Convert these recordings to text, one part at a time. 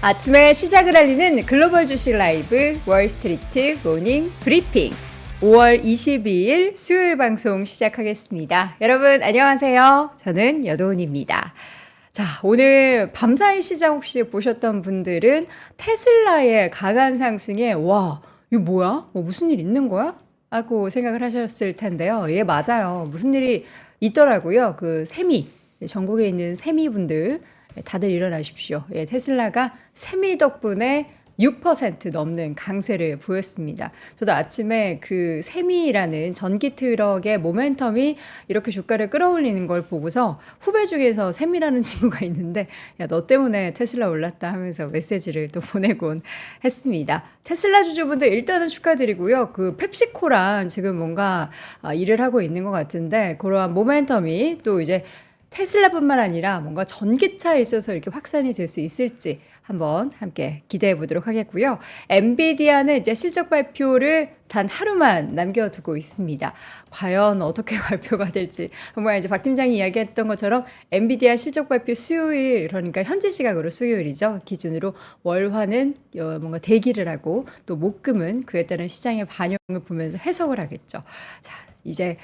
아침에 시작을 알리는 글로벌 주식 라이브 월스트리트 모닝 브리핑 5월 22일 수요일 방송 시작하겠습니다. 여러분 안녕하세요. 저는 여도은입니다. 자, 오늘 밤사이 시장 혹시 보셨던 분들은 테슬라의 강한 상승에 와, 이거 뭐야? 무슨 일 있는 거야? 하고 생각을 하셨을 텐데요. 예, 맞아요. 무슨 일이 있더라고요. 그 세미, 전국에 있는 세미분들 다들 일어나십시오. 예, 테슬라가 세미 덕분에 6% 넘는 강세를 보였습니다. 저도 아침에 그 세미라는 전기 트럭의 모멘텀이 이렇게 주가를 끌어올리는 걸 보고서 후배 중에서 세미라는 친구가 있는데 야, 너 때문에 테슬라 올랐다 하면서 메시지를 또 보내곤 했습니다. 테슬라 주주분들 일단은 축하드리고요. 그 펩시코랑 지금 뭔가 일을 하고 있는 것 같은데 그러한 모멘텀이 또 이제 테슬라뿐만 아니라 뭔가 전기차에 있어서 이렇게 확산이 될 수 있을지 한번 함께 기대해 보도록 하겠고요. 엔비디아는 이제 실적 발표를 단 하루만 남겨두고 있습니다. 과연 어떻게 발표가 될지 정말 이제 박 팀장이 이야기했던 것처럼 엔비디아 실적 발표 수요일, 그러니까 현지 시각으로 수요일이죠. 기준으로 월화는 뭔가 대기를 하고 또 목금은 그에 따른 시장의 반영을 보면서 해석을 하겠죠. 자, 이제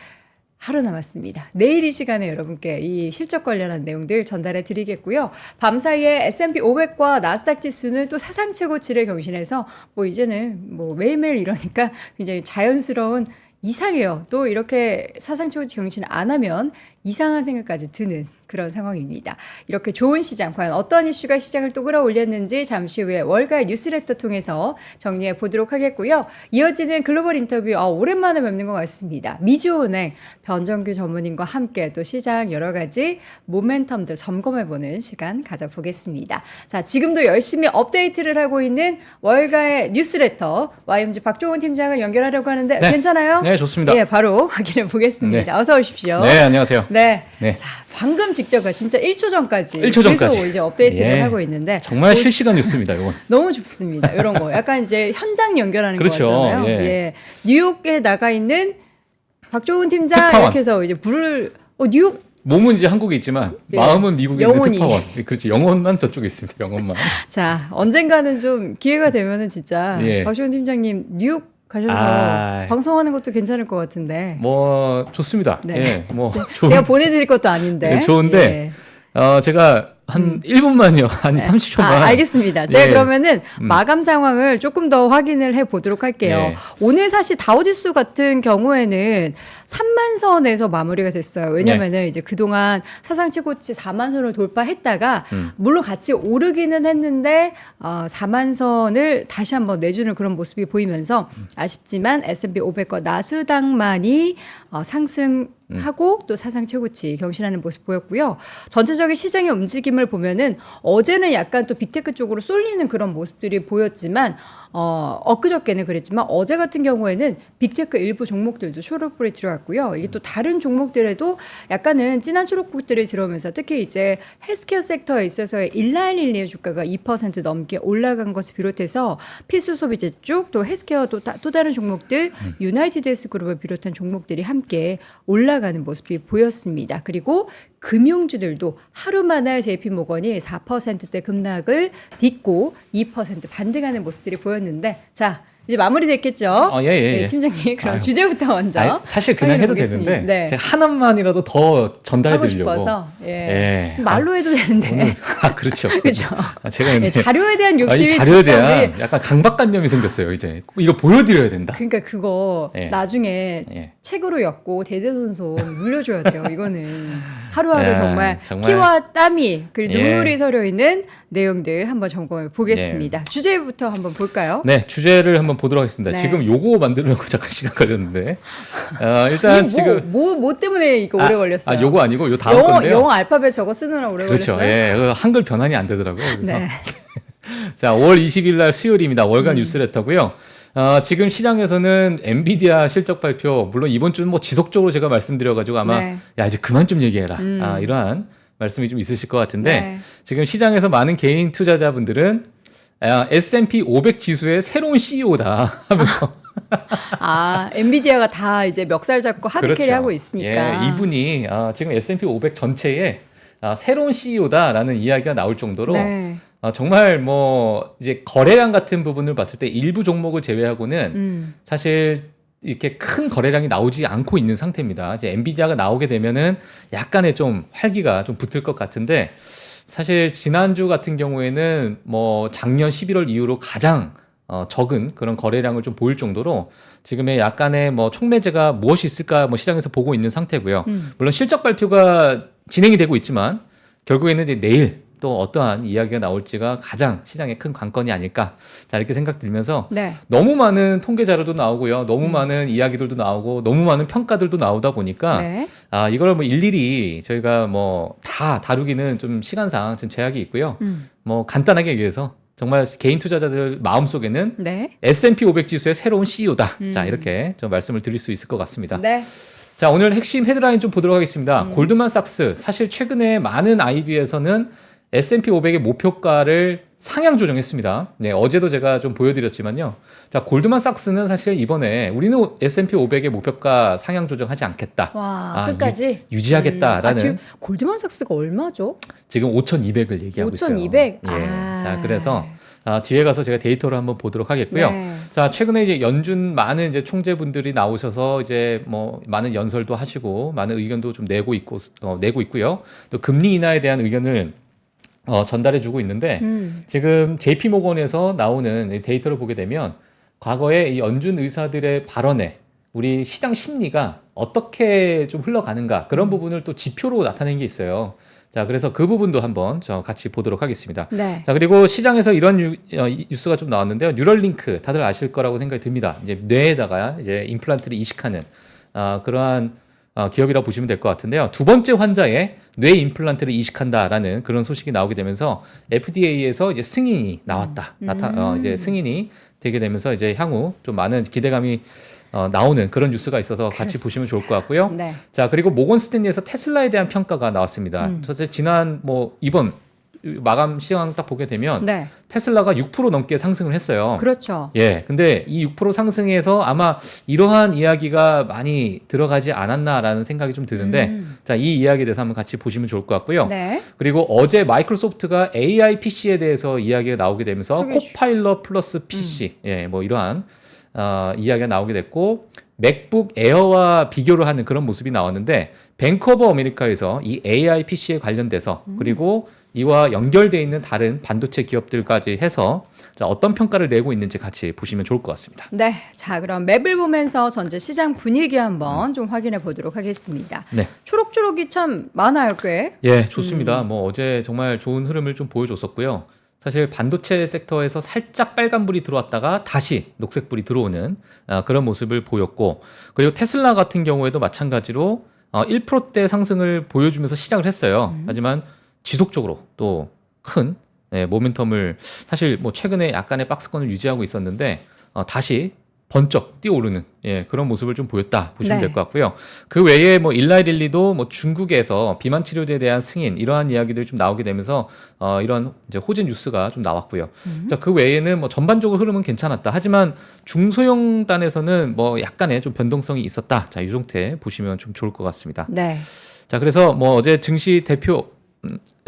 하루 남았습니다. 내일 이 시간에 여러분께 이 실적 관련한 내용들 전달해 드리겠고요. 밤사이에 S&P 500과 나스닥 지수는 또 사상 최고치를 경신해서 뭐 이제는 뭐 매일매일 이러니까 굉장히 자연스러운 이상해요. 또 이렇게 사상 최고치 경신 안 하면 이상한 생각까지 드는 그런 상황입니다. 이렇게 좋은 시장, 과연 어떤 이슈가 시장을 또 끌어올렸는지 잠시 후에 월가의 뉴스레터 통해서 정리해 보도록 하겠고요. 이어지는 글로벌 인터뷰, 오랜만에 뵙는 것 같습니다. 미주은행 변정규 전문인과 함께 또 시장 여러 가지 모멘텀들 점검해보는 시간 가져보겠습니다. 자, 지금도 열심히 업데이트를 하고 있는 월가의 뉴스레터 YMG 박종훈 팀장을 연결하려고 하는데 네. 괜찮아요? 네, 좋습니다. 예, 바로 확인해 보겠습니다. 네. 어서 오십시오. 네, 안녕하세요. 네. 네. 자, 방금 직전까지 진짜 1초 전까지 1초 전까지. 계속 이제 업데이트를 예. 하고 있는데 정말 실시간 뉴스입니다, 이건. 너무 좋습니다. 이런 거 약간 이제 현장 연결하는 그렇죠. 거 같잖아요. 예. 예. 뉴욕에 나가 있는 박종훈 팀장 특파원. 이렇게 해서 이제 불을 뉴욕 몸은 이제 한국에 있지만 예. 마음은 미국에 있는 영혼이. 특파원. 그렇지, 영혼만 저쪽에 있습니다. 영혼만. 자, 언젠가는 좀 기회가 되면은 진짜 예. 박종훈 팀장님 뉴욕 가셔서 방송하는 것도 괜찮을 것 같은데. 뭐 좋습니다. 네. 예, 뭐 제가 보내드릴 것도 아닌데. 네, 좋은데 제가 한 1분만요. 한 30초만. 알겠습니다. 제가 예. 그러면은 마감 상황을 조금 더 확인을 해 보도록 할게요. 예. 오늘 사실 다우지수 같은 경우에는 3만 선에서 마무리가 됐어요. 왜냐면은 이제 그동안 사상 최고치 4만 선을 돌파했다가 물론 같이 오르기는 했는데 4만 선을 다시 한번 내주는 그런 모습이 보이면서 아쉽지만 S&P 500과 나스닥만이 상승하고 또 사상 최고치 경신하는 모습 보였고요. 전체적인 시장의 움직임을 보면은 어제는 약간 또 빅테크 쪽으로 쏠리는 그런 모습들이 보였지만 엊그저께는 그랬지만 어제 같은 경우에는 빅테크 일부 종목들도 초록불이 들어왔고요. 이게 또 다른 종목들에도 약간은 진한 초록불들이 들어오면서 특히 이제 헬스케어 섹터에 있어서의 일라일릴리의 주가가 2% 넘게 올라간 것을 비롯해서 필수 소비재 쪽 또 헬스케어 또 다른 종목들 유나이티드 헬스그룹을 비롯한 종목들이 함께 올라가는 모습이 보였습니다. 그리고 금융주들도 하루 만에 JP모건이 4%대 급락을 딛고 2% 반등하는 모습들이 보였는데 자 이제 마무리됐겠죠? 예. 네, 팀장님 그럼 주제부터 먼저 사실 그냥 해도 보겠습니다. 되는데 네. 제가 하나만이라도 더 전달해 하고 드리려고. 싶어서 예. 말로 해도 오늘, 되는데 그렇죠. 그렇죠. 제가 네, 자료에 대한 이 욕심이 자료에 진짜 대한 약간 강박관념이 생겼어요. 이제 이거 보여드려야 된다. 그러니까 그거 예. 나중에 예. 책으로 엮고 대대손손 물려줘야 돼요. 이거는 하루하루 야, 정말 피와 땀이 그리고 눈물이 서려 있는 내용들 한번 점검해 보겠습니다. 주제부터 한번 볼까요? 네, 주제를 한번 보도록 하겠습니다. 네. 지금 요거 만들려고 잠깐 시간 걸렸는데 일단 지금 뭐 때문에 이거 오래 걸렸어요? 요거 아니고 요 다음 건데요. 영어 알파벳 저거 쓰느라 오래 그렇죠. 걸렸어요. 예, 한글 변환이 안 되더라고요. 그래서 네. 자, 5월 20일 날 수요일입니다. 월간 뉴스레터고요. 지금 시장에서는 엔비디아 실적 발표, 물론 이번 주는 뭐 지속적으로 제가 말씀드려가지고 아마 네. 야 이제 그만 좀 얘기해라. 이러한 말씀이 좀 있으실 것 같은데 네. 지금 시장에서 많은 개인 투자자분들은 S&P 500 지수의 새로운 CEO다 하면서 엔비디아가 다 이제 멱살 잡고 하드캐리 그렇죠. 하고 있으니까. 예, 이분이 지금 S&P 500 전체에 새로운 CEO다라는 이야기가 나올 정도로 네. 정말 뭐 이제 거래량 같은 부분을 봤을 때 일부 종목을 제외하고는 사실 이렇게 큰 거래량이 나오지 않고 있는 상태입니다. 이제 엔비디아가 나오게 되면은 약간의 좀 활기가 좀 붙을 것 같은데 사실 지난주 같은 경우에는 뭐 작년 11월 이후로 가장 적은 그런 거래량을 좀 보일 정도로 지금의 약간의 뭐 촉매제가 무엇이 있을까 뭐 시장에서 보고 있는 상태고요. 물론 실적 발표가 진행이 되고 있지만 결국에는 이제 내일 또 어떠한 이야기가 나올지가 가장 시장의 큰 관건이 아닐까. 자, 이렇게 생각 들면서 네. 너무 많은 통계 자료도 나오고요. 너무 많은 이야기들도 나오고 너무 많은 평가들도 나오다 보니까 네. 이걸 뭐 일일이 저희가 뭐 다 다루기는 좀 시간상 좀 제약이 있고요. 뭐 간단하게 얘기해서 정말 개인 투자자들 마음속에는 네. S&P 500 지수의 새로운 CEO다. 자, 이렇게 좀 말씀을 드릴 수 있을 것 같습니다. 네. 자, 오늘 핵심 헤드라인 좀 보도록 하겠습니다. 골드만삭스, 사실 최근에 많은 IB에서는 S&P 500의 목표가를 상향 조정했습니다. 네, 어제도 제가 좀 보여드렸지만요. 자, 골드만삭스는 사실 이번에 우리는 S&P 500의 목표가 상향 조정하지 않겠다. 와, 끝까지 유지하겠다라는. 지금 골드만삭스가 얼마죠? 지금 5,200을 얘기하고 5,200? 있어요. 예. 자, 그래서 뒤에 가서 제가 데이터를 한번 보도록 하겠고요. 네. 자, 최근에 이제 연준 많은 이제 총재분들이 나오셔서 이제 뭐 많은 연설도 하시고 많은 의견도 좀 내고 있고요. 또 금리 인하에 대한 의견을 전달해주고 있는데 지금 JP 모건에서 나오는 이 데이터를 보게 되면 과거에 이 연준 의사들의 발언에 우리 시장 심리가 어떻게 좀 흘러가는가 그런 부분을 또 지표로 나타낸 게 있어요. 자, 그래서 그 부분도 한번 같이 보도록 하겠습니다. 네. 자, 그리고 시장에서 이런 뉴스가 좀 나왔는데요. 뉴럴링크 다들 아실 거라고 생각이 듭니다. 이제 뇌에다가 이제 임플란트를 이식하는 그러한 기업이라고 보시면 될 것 같은데요. 두 번째 환자에 뇌 임플란트를 이식한다라는 그런 소식이 나오게 되면서 FDA에서 이제 승인이 나왔다. 이제 승인이 되게 되면서 이제 향후 좀 많은 기대감이 나오는 그런 뉴스가 있어서 같이 보시면 좋을 것 같고요. 네. 자, 그리고 모건 스탠리에서 테슬라에 대한 평가가 나왔습니다. 사실 지난 이번 마감 시황 딱 보게 되면 네. 테슬라가 6% 넘게 상승을 했어요. 그렇죠. 예. 근데 이 6% 상승에서 아마 이러한 이야기가 많이 들어가지 않았나라는 생각이 좀 드는데 자, 이 이야기에 대해서 한번 같이 보시면 좋을 것 같고요. 네. 그리고 어제 마이크로소프트가 AI PC에 대해서 이야기가 나오게 되면서 코파일럿 플러스 PC 예, 뭐 이러한 이야기가 나오게 됐고 맥북 에어와 비교를 하는 그런 모습이 나왔는데 뱅크 오브 아메리카에서 이 AI PC에 관련돼서 그리고 이와 연결되어 있는 다른 반도체 기업들까지 해서 자, 어떤 평가를 내고 있는지 같이 보시면 좋을 것 같습니다. 네. 자, 그럼 맵을 보면서 전체 시장 분위기 한번 좀 확인해 보도록 하겠습니다. 네. 초록초록이 참 많아요, 꽤. 예, 좋습니다. 뭐 어제 정말 좋은 흐름을 좀 보여줬었고요. 사실 반도체 섹터에서 살짝 빨간불이 들어왔다가 다시 녹색불이 들어오는 그런 모습을 보였고 그리고 테슬라 같은 경우에도 마찬가지로 1%대 상승을 보여주면서 시작을 했어요. 하지만 지속적으로 또 큰 모멘텀을 사실 뭐 최근에 약간의 박스권을 유지하고 있었는데 다시 번쩍 뛰어오르는 그런 모습을 좀 보였다 보시면 네. 될 것 같고요. 그 외에 뭐 일라이릴리도 뭐 중국에서 비만 치료제에 대한 승인 이러한 이야기들이 좀 나오게 되면서 이런 이제 호재 뉴스가 좀 나왔고요. 자, 그 외에는 뭐 전반적으로 흐름은 괜찮았다. 하지만 중소형단에서는 뭐 약간의 좀 변동성이 있었다. 자, 이 상태 보시면 좀 좋을 것 같습니다. 네. 자, 그래서 뭐 어제 증시 대표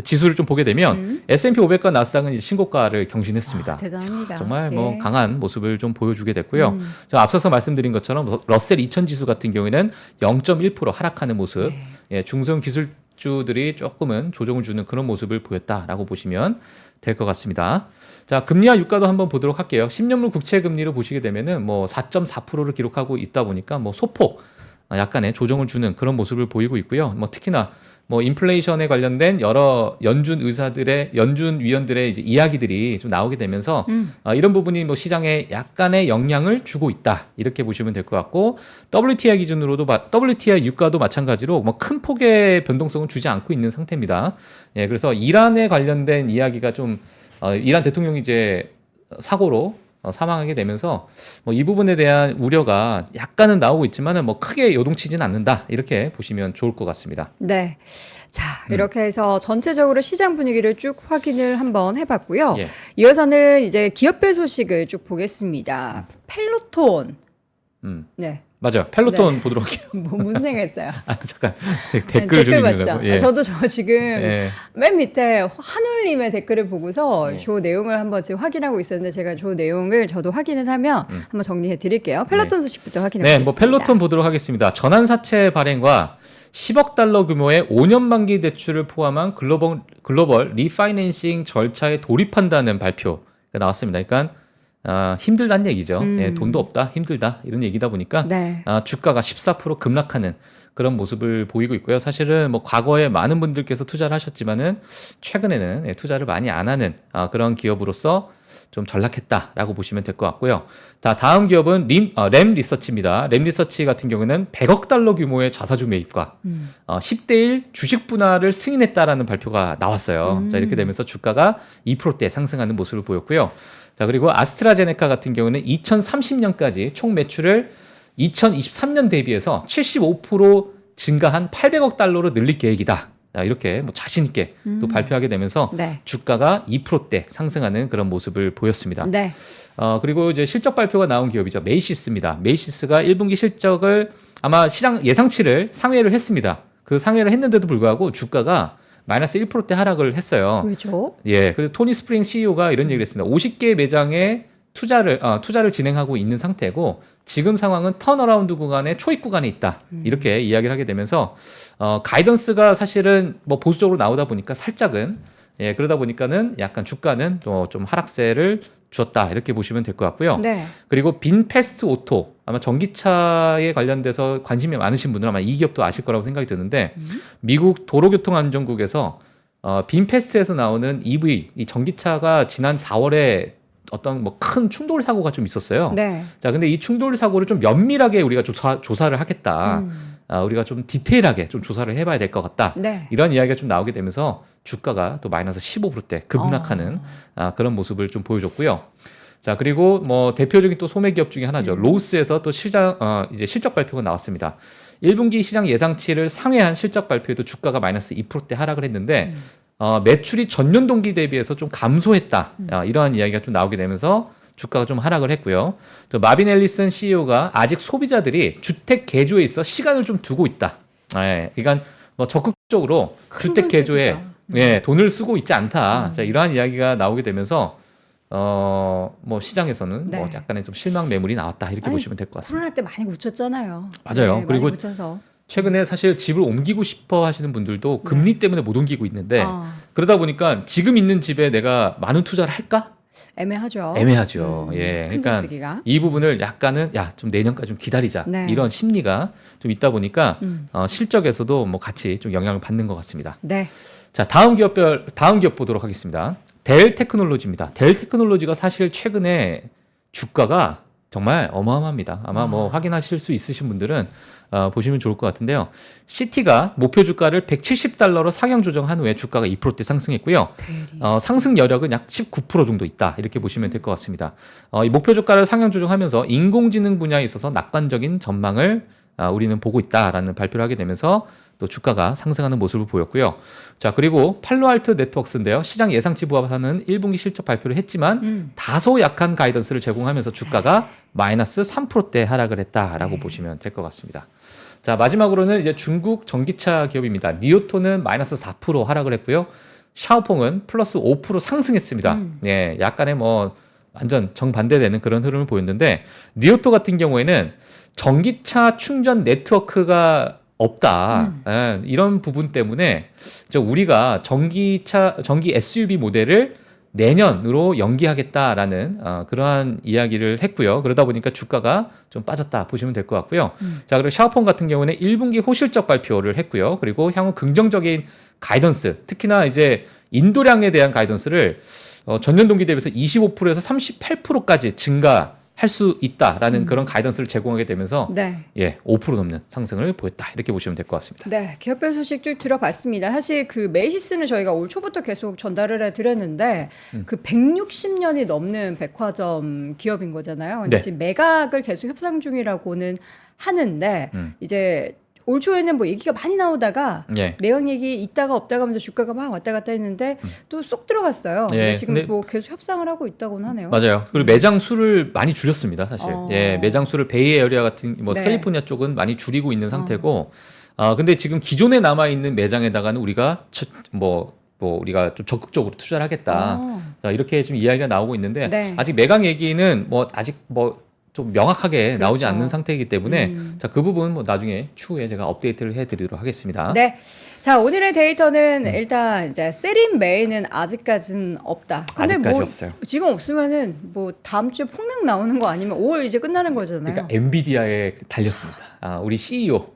지수를 좀 보게 되면 S&P 500과 나스닥은 이제 신고가를 경신했습니다. 대단합니다. 정말 뭐 예. 강한 모습을 좀 보여주게 됐고요. 자, 앞서서 말씀드린 것처럼 러셀 2000 지수 같은 경우에는 0.1% 하락하는 모습, 중소형 기술주들이 조금은 조정을 주는 그런 모습을 보였다라고 보시면 될 것 같습니다. 자, 금리와 유가도 한번 보도록 할게요. 10년물 국채 금리를 보시게 되면은 뭐 4.4%를 기록하고 있다 보니까 뭐 소폭 약간의 조정을 주는 그런 모습을 보이고 있고요. 뭐 특히나 뭐 인플레이션에 관련된 여러 연준 위원들의 이제 이야기들이 좀 나오게 되면서 이런 부분이 뭐 시장에 약간의 영향을 주고 있다 이렇게 보시면 될 것 같고 WTI 기준으로도 WTI 유가도 마찬가지로 뭐 큰 폭의 변동성은 주지 않고 있는 상태입니다. 예, 그래서 이란에 관련된 이야기가 좀 이란 대통령이 이제 사고로 사망하게 되면서 뭐 이 부분에 대한 우려가 약간은 나오고 있지만은 뭐 크게 요동치진 않는다 이렇게 보시면 좋을 것 같습니다. 네. 자, 이렇게 해서 전체적으로 시장 분위기를 쭉 확인을 한번 해봤고요. 예. 이어서는 이제 기업별 소식을 쭉 보겠습니다. 펠로톤. 네. 맞아요. 펠로톤 보도록 할게요. 뭐 무슨 생각했어요? 잠깐 댓글 좀 댓글 읽는 봤죠. 예. 저도 저 지금 예. 맨 밑에 한울님의 댓글을 보고서 저 내용을 한번 지금 확인하고 있었는데 제가 저 내용을 저도 확인을 하면 한번 정리해 드릴게요. 펠로톤 소식부터 확인해 네, 보겠습니다. 뭐 펠로톤 보도록 하겠습니다. 전환사채 발행과 10억 달러 규모의 5년 만기 대출을 포함한 글로벌 리파이낸싱 절차에 돌입한다는 발표가 나왔습니다. 그러니까 힘들다는 얘기죠. 예, 돈도 없다, 힘들다 이런 얘기다 보니까 네. 주가가 14% 급락하는 그런 모습을 보이고 있고요. 사실은 뭐 과거에 많은 분들께서 투자를 하셨지만은 최근에는 투자를 많이 안 하는 그런 기업으로서 좀 전락했다라고 보시면 될 것 같고요. 다음 기업은 램 리서치입니다. 램 리서치 같은 경우는 100억 달러 규모의 자사주 매입과 10대 1 주식 분할을 승인했다라는 발표가 나왔어요. 자, 이렇게 되면서 주가가 2%대 상승하는 모습을 보였고요. 자, 그리고 아스트라제네카 같은 경우는 2030년까지 총 매출을 2023년 대비해서 75% 증가한 800억 달러로 늘릴 계획이다. 자, 이렇게 뭐 자신 있게 또 발표하게 되면서 네. 주가가 2%대 상승하는 그런 모습을 보였습니다. 네. 그리고 이제 실적 발표가 나온 기업이죠. 메이시스입니다. 메이시스가 1분기 실적을 아마 시장 예상치를 상회를 했습니다. 그 상회를 했는데도 불구하고 주가가 마이너스 1%대 하락을 했어요. 왜죠? 예, 그래서 토니 스프링 CEO가 이런 얘기를 했습니다. 50개 매장에 투자를 진행하고 있는 상태고 지금 상황은 턴어라운드 구간의 초입 구간에 있다. 이렇게 이야기를 하게 되면서 가이던스가 사실은 뭐 보수적으로 나오다 보니까 살짝은 그러다 보니까는 약간 주가는 좀 하락세를 주었다. 이렇게 보시면 될 것 같고요. 네. 그리고 빈패스트 오토 아마 전기차에 관련돼서 관심이 많으신 분들은 아마 이 기업도 아실 거라고 생각이 드는데 미국 도로교통안전국에서 빈패스트에서 나오는 EV 이 전기차가 지난 4월에 어떤 뭐 큰 충돌 사고가 좀 있었어요. 네. 자, 근데 이 충돌 사고를 좀 면밀하게 우리가 조사를 하겠다. 우리가 좀 디테일하게 좀 조사를 해봐야 될 것 같다. 네. 이런 이야기가 좀 나오게 되면서 주가가 또 마이너스 15%대 급락하는 그런 모습을 좀 보여줬고요. 자, 그리고 뭐 대표적인 또 소매 기업 중에 하나죠. 로스에서 또 이제 실적 발표가 나왔습니다. 1분기 시장 예상치를 상회한 실적 발표에도 주가가 마이너스 2%대 하락을 했는데 매출이 전년 동기 대비해서 좀 감소했다. 이러한 이야기가 좀 나오게 되면서 주가가 좀 하락을 했고요. 또 마빈 앨리슨 CEO가 아직 소비자들이 주택 개조에 있어 시간을 좀 두고 있다. 그러니까 뭐 적극적으로 주택 개조에 돈을 쓰고 있지 않다. 자, 이러한 이야기가 나오게 되면서 뭐 시장에서는 네. 뭐 약간의 좀 실망 매물이 나왔다. 이렇게 보시면 될 것 같습니다. 코로나 때 많이 묻혔잖아요. 맞아요. 네, 그리고 많이 묻혀서. 최근에 사실 집을 옮기고 싶어 하시는 분들도 금리 때문에 못 옮기고 있는데 그러다 보니까 지금 있는 집에 내가 많은 투자를 할까? 애매하죠. 애매하죠. 예. 큰 그러니까 돈 쓰기가. 이 부분을 약간은 좀 내년까지 좀 기다리자. 네. 이런 심리가 좀 있다 보니까 실적에서도 뭐 같이 좀 영향을 받는 것 같습니다. 네. 자, 다음 기업 보도록 하겠습니다. 델 테크놀로지입니다. 델 테크놀로지가 사실 최근에 주가가 정말 어마어마합니다. 아마 뭐 확인하실 수 있으신 분들은 보시면 좋을 것 같은데요. CT가 목표 주가를 170달러로 상향 조정한 후에 주가가 2%대 상승했고요. 상승 여력은 약 19% 정도 있다. 이렇게 보시면 될 것 같습니다. 이 목표 주가를 상향 조정하면서 인공지능 분야에 있어서 낙관적인 전망을 우리는 보고 있다라는 발표를 하게 되면서 또 주가가 상승하는 모습을 보였고요. 자, 그리고 팔로알트 네트워크스인데요. 시장 예상치 부합하는 1분기 실적 발표를 했지만 다소 약한 가이던스를 제공하면서 주가가 마이너스 3%대 하락을 했다라고 보시면 될 것 같습니다. 자, 마지막으로는 이제 중국 전기차 기업입니다. 니오토는 마이너스 4% 하락을 했고요. 샤오퐁은 플러스 5% 상승했습니다. 예, 약간의 뭐 완전 정반대되는 그런 흐름을 보였는데 니오토 같은 경우에는 전기차 충전 네트워크가 없다. 이런 부분 때문에 우리가 전기 SUV 모델을 내년으로 연기하겠다라는 그러한 이야기를 했고요. 그러다 보니까 주가가 좀 빠졌다 보시면 될 것 같고요. 자, 그리고 샤오퐁 같은 경우는 1분기 호실적 발표를 했고요. 그리고 향후 긍정적인 가이던스, 특히나 이제 인도량에 대한 가이던스를 전년 동기 대비해서 25%에서 38%까지 증가할 수 있다라는 그런 가이던스를 제공하게 되면서 네. 5% 넘는 상승을 보였다. 이렇게 보시면 될 것 같습니다. 네, 기업별 소식 쭉 들어봤습니다. 사실 그 메이시스는 저희가 올 초부터 계속 전달을 해드렸는데 그 160년이 넘는 백화점 기업인 거잖아요. 근데 네. 지금 매각을 계속 협상 중이라고는 하는데 이제 올 초에는 뭐 얘기가 많이 나오다가 예. 매각 얘기 있다가 없다가 하면서 주가가 막 왔다 갔다 했는데 또 쏙 들어갔어요. 예, 근데 지금 근데- 뭐 계속 협상을 하고 있다고는 하네요. 맞아요. 그리고 매장 수를 많이 줄였습니다, 사실. 어. 예, 매장 수를 베이에어리아 같은 뭐 네. 캘리포니아 쪽은 많이 줄이고 있는 상태고, 근데 지금 기존에 남아 있는 매장에다가는 우리가 우리가 좀 적극적으로 투자를 하겠다. 자, 이렇게 좀 이야기가 나오고 있는데 네. 아직 매각 얘기는 뭐 아직 뭐 좀 명확하게 나오지 그렇죠. 않는 상태이기 때문에 자, 그 부분 뭐 나중에 추후에 제가 업데이트를 해드리도록 하겠습니다. 네. 자, 오늘의 데이터는 일단 이제 세린 메이는 아직까지는 없다. 근데 아직까지 뭐 없어요. 지금 없으면은 뭐 다음 주에 폭락 나오는 거 아니면 5월 이제 끝나는 거잖아요. 그러니까 엔비디아에 달렸습니다. 우리 CEO,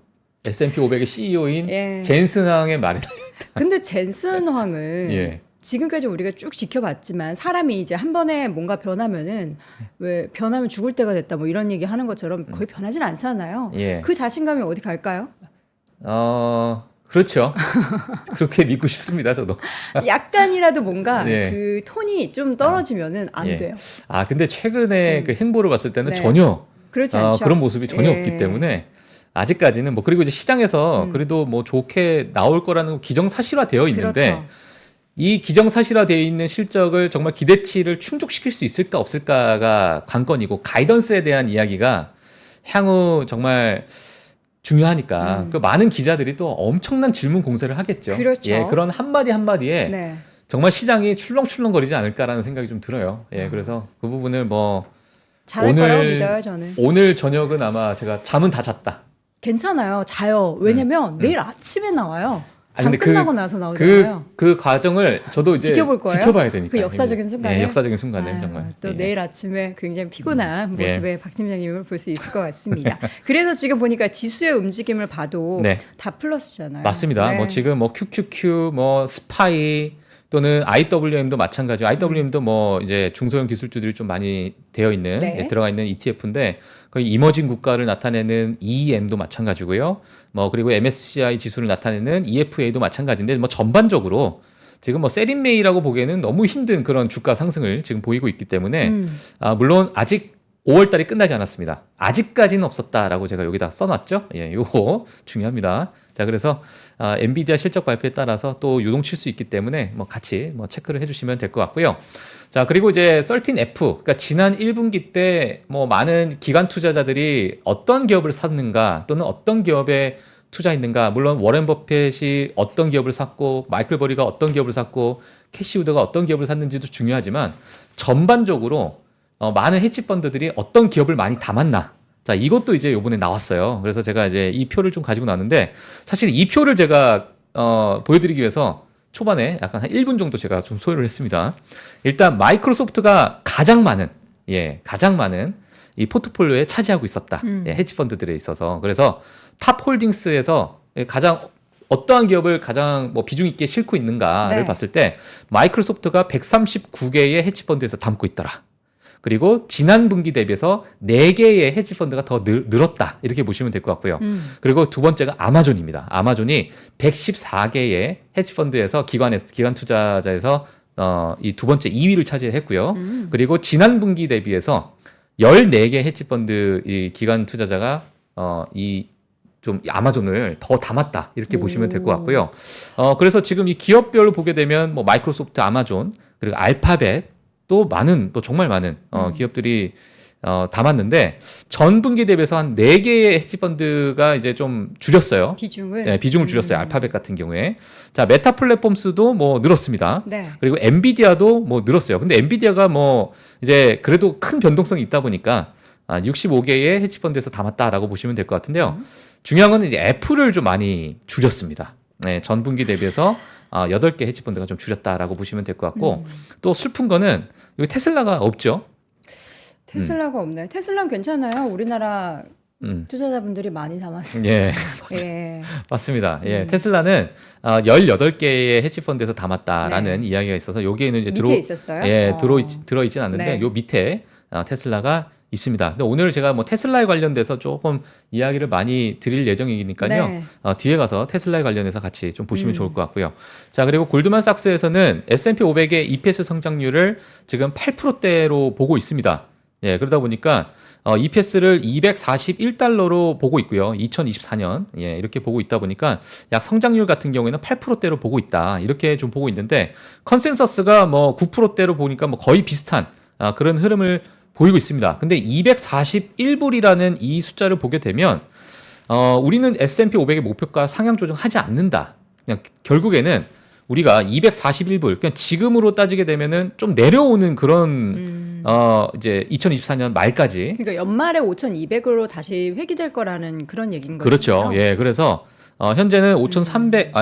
S&P 500의 CEO인 예. 젠슨 황의 말에 달렸다. 근데 젠슨 황은 예. 지금까지 우리가 쭉 지켜봤지만 사람이 이제 한 번에 뭔가 변하면은 왜 변하면 죽을 때가 됐다 뭐 이런 얘기 하는 것처럼 거의 변하진 않잖아요. 예. 그 자신감이 어디 갈까요? 그렇죠. 그렇게 믿고 싶습니다, 저도. 약간이라도 뭔가 예. 그 톤이 좀 떨어지면은 안 예. 돼요. 근데 최근에 그 행보를 봤을 때는 네. 전혀 그렇지 않죠. 그런 모습이 전혀 예. 없기 때문에 아직까지는 뭐 그리고 이제 시장에서 그래도 뭐 좋게 나올 거라는 기정사실화되어 있는데 그렇죠. 이 기정사실화되어 있는 실적을 정말 기대치를 충족시킬 수 있을까 없을까가 관건이고 가이던스에 대한 이야기가 향후 정말 중요하니까 그 많은 기자들이 또 엄청난 질문 공세를 하겠죠. 그렇죠. 예, 그런 한마디 한마디에 네. 정말 시장이 출렁출렁거리지 않을까라는 생각이 좀 들어요. 예, 그래서 그 부분을 뭐 잘할 거라고 믿어요, 저는. 오늘 저녁은 아마 제가 잠은 다 잤다. 괜찮아요. 자요. 왜냐면 내일 아침에 나와요. 장 근데 끝나고 나서 나오잖아요. 그 과정을 저도 이제 지켜볼 거예요? 지켜봐야 되니까. 그 역사적인 순간을? 예, 역사적인 순간을 아유, 정말. 또 예. 내일 아침에 굉장히 피곤한 예. 모습의 박 팀장님을 볼 수 있을 것 같습니다. 그래서 지금 보니까 지수의 움직임을 봐도 네. 다 플러스잖아요. 맞습니다. 네. 뭐 지금 뭐 QQQ, 뭐 스파이 또는 IWM도 마찬가지고 IWM도 뭐 이제 중소형 기술주들이 좀 많이 되어 있는 네. 들어가 있는 ETF인데 거의 이머징 국가를 나타내는 EEM도 마찬가지고요. 뭐 그리고 MSCI 지수를 나타내는 EFA도 마찬가지인데 뭐 전반적으로 지금 뭐 세린메이라고 보기에는 너무 힘든 그런 주가 상승을 지금 보이고 있기 때문에 물론 아직 5월 달이 끝나지 않았습니다. 아직까지는 없었다라고 제가 여기다 써놨죠. 예, 요거 중요합니다. 자, 그래서 엔비디아 실적 발표에 따라서 또 요동칠 수 있기 때문에 뭐 같이 뭐 체크를 해주시면 될 것 같고요. 자, 그리고 이제 13F, 그러니까 지난 1분기 때 뭐 많은 기관 투자자들이 어떤 기업을 샀는가 또는 어떤 기업에 투자했는가, 물론 워렌 버핏이 어떤 기업을 샀고 마이클 버리가 어떤 기업을 샀고 캐시우드가 어떤 기업을 샀는지도 중요하지만 전반적으로 많은 헤지펀드들이 어떤 기업을 많이 담았나. 자, 이것도 이제 요번에 나왔어요. 그래서 제가 이제 이 표를 좀 가지고 나왔는데 사실 이 표를 제가 보여드리기 위해서 초반에 약간 한 1분 정도 제가 좀 소요를 했습니다. 일단 마이크로소프트가 가장 많은 이 포트폴리오에 차지하고 있었다. 예, 헤지펀드들에 있어서. 그래서 탑홀딩스에서 가장 어떠한 기업을 가장 뭐 비중 있게 싣고 있는가를 네. 봤을 때 마이크로소프트가 139개의 헤지펀드에서 담고 있더라. 그리고 지난 분기 대비해서 4개의 헤지펀드가 더 늘었다. 이렇게 보시면 될 것 같고요. 그리고 두 번째가 아마존입니다. 아마존이 114개의 헤지펀드에서 기관 투자자에서 이 두 번째 2위를 차지했고요. 그리고 지난 분기 대비해서 14개 헤지펀드 이 기관 투자자가 좀 아마존을 더 담았다. 이렇게 보시면 될 것 같고요. 그래서 지금 이 기업별로 보게 되면 뭐 마이크로소프트, 아마존, 그리고 알파벳 또 정말 많은 기업들이 담았는데 전 분기 대비해서 한 4개의 헤지펀드가 이제 좀 줄였어요. 비중을. 네, 비중을 줄였어요. 알파벳 같은 경우에. 자, 메타 플랫폼스도 뭐 늘었습니다. 네. 그리고 엔비디아도 뭐 늘었어요. 근데 엔비디아가 뭐 이제 그래도 큰 변동성이 있다 보니까 65개의 헤지펀드에서 담았다라고 보시면 될 것 같은데요. 중요한 건 이제 애플을 좀 많이 줄였습니다. 네, 전 분기 대비해서 8개 헤지펀드가 좀 줄였다라고 보시면 될 것 같고 또 슬픈 거는 여기 테슬라가 없죠. 테슬라가 없나요? 테슬라는 괜찮아요. 우리나라 투자자분들이 많이 담았어요. 예, 예. 맞습니다. 예, 테슬라는 18개의 헤지펀드에서 담았다라는 네. 이야기가 있어서 여기에는 이제 밑에 있었어요? 예, 들어있진 않는데 네. 요 밑에 테슬라가 있습니다. 근데 오늘 제가 뭐 테슬라에 관련돼서 조금 이야기를 많이 드릴 예정이니까요. 네. 뒤에 가서 테슬라에 관련해서 같이 좀 보시면 좋을 것 같고요. 자, 그리고 골드만삭스에서는 S&P 500의 EPS 성장률을 지금 8%대로 보고 있습니다. 예, 그러다 보니까 EPS를 241달러로 보고 있고요. 2024년 예, 이렇게 보고 있다 보니까 약 성장률 같은 경우에는 8%대로 보고 있다. 이렇게 좀 보고 있는데 컨센서스가 뭐 9%대로 보니까 뭐 거의 비슷한 그런 흐름을 보이고 있습니다. 근데 241불이라는 이 숫자를 보게 되면 우리는 S&P 500의 목표가 상향 조정하지 않는다. 그냥 결국에는 우리가 241불, 그냥 지금으로 따지게 되면은 좀 내려오는 그런 이제 2024년 말까지. 그러니까 연말에 5,200으로 다시 회귀될 거라는 그런 얘기인 거죠. 그렇죠. 예, 그래서 현재는 5,300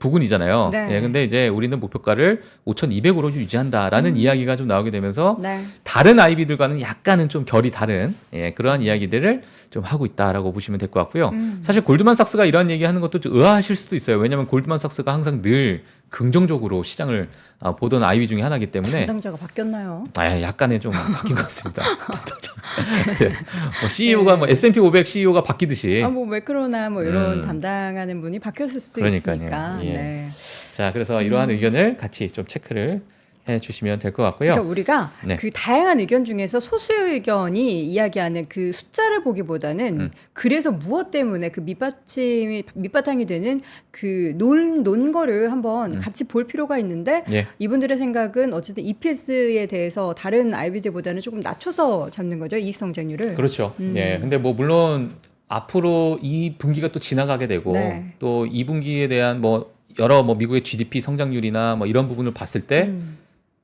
부근이잖아요. 네. 예, 근데 이제 우리는 목표가를 5,200으로 유지한다라는 이야기가 좀 나오게 되면서 네. 다른 IB들과는 약간은 좀 결이 다른 예, 그러한 이야기들을 좀 하고 있다라고 보시면 될 것 같고요. 사실 골드만삭스가 이런 얘기하는 것도 좀 의아하실 수도 있어요. 왜냐하면 골드만삭스가 항상 늘 긍정적으로 시장을 보던 IB 중에 하나이기 때문에 담당자가 바뀌었나요? 약간의 좀 바뀐 것 같습니다. 네. CEO가 뭐 S&P 500 CEO가 바뀌듯이. 뭐 매크로나 뭐 이런 담당하는 분이 바뀌었을 수도 그러니까요. 있으니까. 예. 네. 자, 그래서 이러한 의견을 같이 좀 체크를 해주시면 될 것 같고요. 그러니까 우리가 네. 그 다양한 의견 중에서 소수의 의견이 이야기하는 그 숫자를 보기보다는 그래서 무엇 때문에 그 밑바탕이 되는 그 논 거를 한번 같이 볼 필요가 있는데 예. 이분들의 생각은 어쨌든 EPS에 대해서 다른 IB들보다는 조금 낮춰서 잡는 거죠, 이익 성장률을. 그렇죠. 예. 근데 뭐 물론 앞으로 이 분기가 또 지나가게 되고 네. 또 이 분기에 대한 뭐 여러 뭐 미국의 GDP 성장률이나 뭐 이런 부분을 봤을 때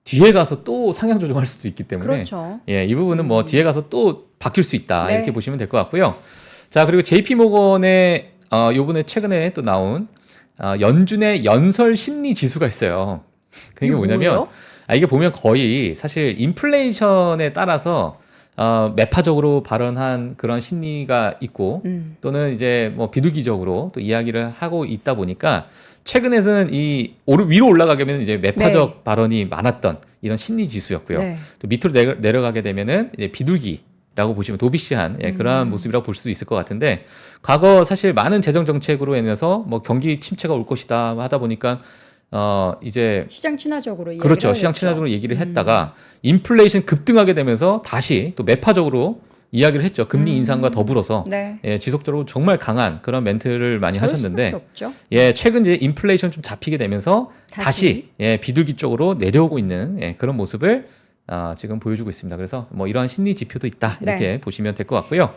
뒤에 가서 또 상향 조정할 수도 있기 때문에 그렇죠. 예, 이 부분은 뭐 뒤에 가서 또 바뀔 수 있다. 네. 이렇게 보시면 될 것 같고요. 자, 그리고 JP 모건의 요번에 최근에 또 나온 연준의 연설 심리 지수가 있어요. 그게 이게 뭐냐면 뭐예요? 이게 보면 거의 사실 인플레이션에 따라서 매파적으로 발언한 그런 심리가 있고 또는 이제 뭐 비둘기적으로 또 이야기를 하고 있다 보니까 최근에는 이 위로 올라가게 되면 이제 매파적 발언이 많았던 이런 심리 지수였고요. 네. 또 밑으로 내려가게 되면은 이제 비둘기라고 보시면 도비시한 그러한 모습이라고 볼 수도 있을 것 같은데 과거 사실 많은 재정 정책으로 인해서 뭐 경기 침체가 올 것이다 하다 보니까 이제 시장 친화적으로 이야기를 그렇죠. 하겠죠. 시장 친화적으로 얘기를 했다가 인플레이션 급등하게 되면서 다시 또 매파적으로 이야기를 했죠. 금리 인상과 더불어서 네. 예, 지속적으로 정말 강한 그런 멘트를 많이 그럴 하셨는데 수밖에 없죠. 예, 최근 이제 인플레이션 좀 잡히게 되면서 다시 예, 비둘기 쪽으로 내려오고 있는 예, 그런 모습을 지금 보여주고 있습니다. 그래서 뭐 이러한 심리 지표도 있다 이렇게 네. 보시면 될 것 같고요.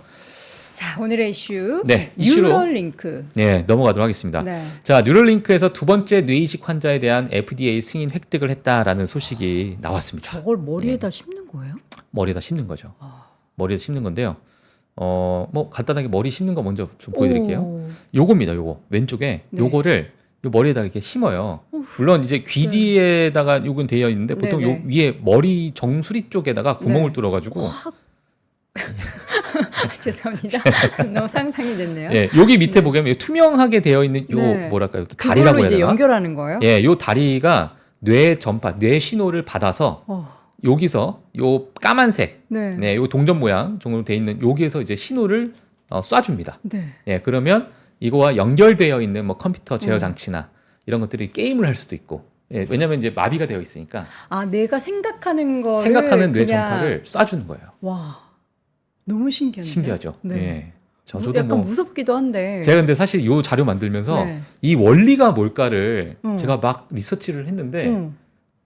자, 오늘의 이슈. 네, 이슈로 뉴럴링크. 네, 넘어가도록 하겠습니다. 네. 자, 뉴럴링크에서 두 번째 뇌이식 환자에 대한 FDA 승인 획득을 했다라는 소식이 나왔습니다. 저걸 머리에다 심는 거예요? 머리에다 심는 거죠. 머리에다 심는 건데요. 뭐 간단하게 머리 심는 거 먼저 좀 보여드릴게요. 오. 요겁니다. 요거 왼쪽에 네. 요거를 요 머리에다 이렇게 심어요. 물론 이제 귀 뒤에다가 요건 되어 있는데 보통 네네. 요 위에 머리 정수리 쪽에다가 구멍을 네. 뚫어가지고 확. 죄송합니다. 너무 상상이 됐네요. 예, 여기 밑에 보면 투명하게 되어 있는 요 네. 뭐랄까요? 또 그걸로 다리라고 해야 이제 되나? 연결하는 거예요? 예, 요 다리가 뇌 전파, 뇌 신호를 받아서 여기서 요 까만색, 네. 네, 요 동전 모양 정도 돼 있는 여기에서 이제 신호를 쏴줍니다. 네. 예, 그러면 이거와 연결되어 있는 뭐 컴퓨터 제어 장치나 이런 것들이 게임을 할 수도 있고, 예, 왜냐하면 이제 마비가 되어 있으니까 아, 내가 생각하는 거를 생각하는 뇌 그냥- 전파를 쏴주는 거예요. 와, 너무 신기한데. 신기하죠. 네. 예. 저도 약간 뭐 무섭기도 한데. 제가 근데 사실 요 자료 만들면서 네. 이 원리가 뭘까를 음. 제가 막 리서치를 했는데 응.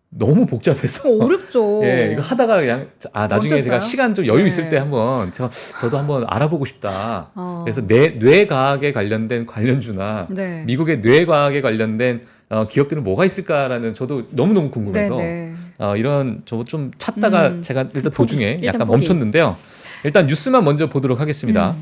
너무 복잡해서 어렵죠. 예, 이거 하다가 그냥 나중에 어땠어요? 제가 시간 좀 여유 있을 네. 때 한번 저도 한번 알아보고 싶다. 어. 그래서 뇌과학에 관련된 관련주나 네. 미국의 뇌과학에 관련된 기업들은 뭐가 있을까라는 저도 너무너무 궁금해서 네. 이런 저 좀 찾다가 제가 일단 도중에 일단 약간 포기. 멈췄는데요. 일단 뉴스만 먼저 보도록 하겠습니다.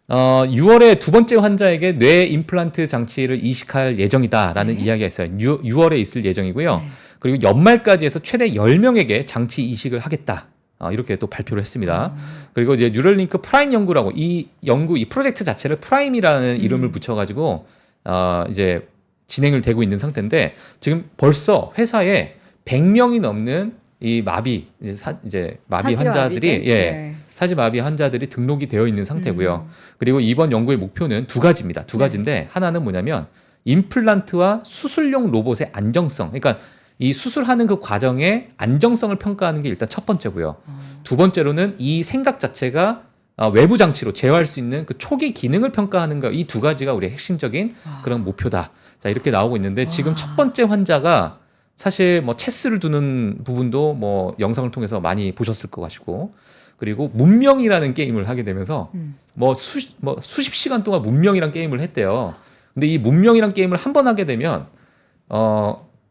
6월에 두 번째 환자에게 뇌 임플란트 장치를 이식할 예정이다라는 네. 이야기가 있어요. 6월에 있을 예정이고요. 네. 그리고 연말까지 해서 최대 10명에게 장치 이식을 하겠다. 이렇게 또 발표를 했습니다. 그리고 이제 뉴럴링크 프라임 연구라고 이 프로젝트 자체를 프라임이라는 이름을 붙여가지고 이제 진행을 되고 있는 상태인데 지금 벌써 회사에 100명이 넘는 이 마비 이제 마비 사지 환자들이 마비들? 네. 사지 마비 환자들이 등록이 되어 있는 상태고요. 그리고 이번 연구의 목표는 두 가지입니다. 두 가지인데 하나는 뭐냐면 임플란트와 수술용 로봇의 안정성. 그러니까 이 수술하는 그 과정의 안정성을 평가하는 게 일단 첫 번째고요. 두 번째로는 이 생각 자체가 외부 장치로 제어할 수 있는 그 초기 기능을 평가하는 거, 이 두 가지가 우리의 핵심적인 그런 목표다. 자, 이렇게 나오고 있는데 지금 첫 번째 환자가 사실 뭐 체스를 두는 부분도 뭐 영상을 통해서 많이 보셨을 것 같고, 그리고 문명이라는 게임을 하게 되면서 뭐 수십 시간 동안 문명이란 게임을 했대요. 근데 이 문명이란 게임을 한 번 하게 되면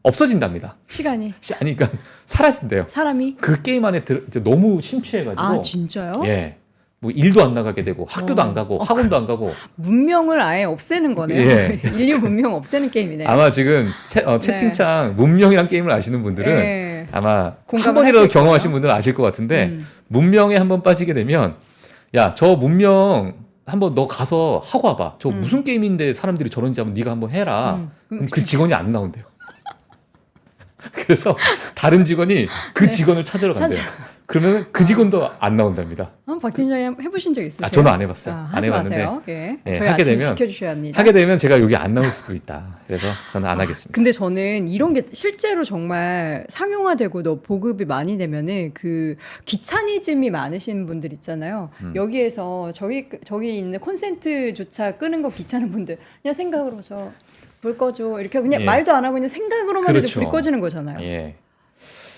없어진답니다. 시간이. 아니, 그러니까 사라진대요. 사람이. 그 게임 안에 이제 너무 심취해가지고. 아, 진짜요? 예. 뭐 일도 안 나가게 되고 학교도 안 가고 학원도 안 가고. 문명을 아예 없애는 거네요. 예. 인류 문명 없애는 게임이네요. 아마 지금 채팅창 문명이란 게임을 아시는 분들은 네. 아마 한 공감을 번이라도 하실 경험하신 거예요. 분들은 아실 것 같은데 문명에 한번 빠지게 되면 야, 저 문명 한번 너 가서 하고 와봐. 저 무슨 게임인데 사람들이 저런지 한번 네가 한번 해라. 그럼 그 직원이 안 나온대요. 그래서 다른 직원이 그 직원을 찾으러 간대요. 그러면 그 직원도 안 나온답니다. 박 팀장님 해보신 적 있으세요? 저는 안 해봤어요. 안 하지 해봤는데 마세요. 예. 예, 저희 하게 아침 되면 지켜주셔야 합니다. 하게 되면 제가 여기 안 나올 수도 있다. 그래서 저는 안 하겠습니다. 근데 저는 이런 게 실제로 정말 상용화되고 너 보급이 많이 되면은 그 귀차니즘이 많으신 분들 있잖아요. 여기에서 저기 있는 콘센트조차 끄는 거 귀찮은 분들 그냥 생각으로 불 꺼줘 이렇게 그냥 예. 말도 안 하고 그냥 생각으로만 해도 그렇죠. 불이 꺼지는 거잖아요. 예.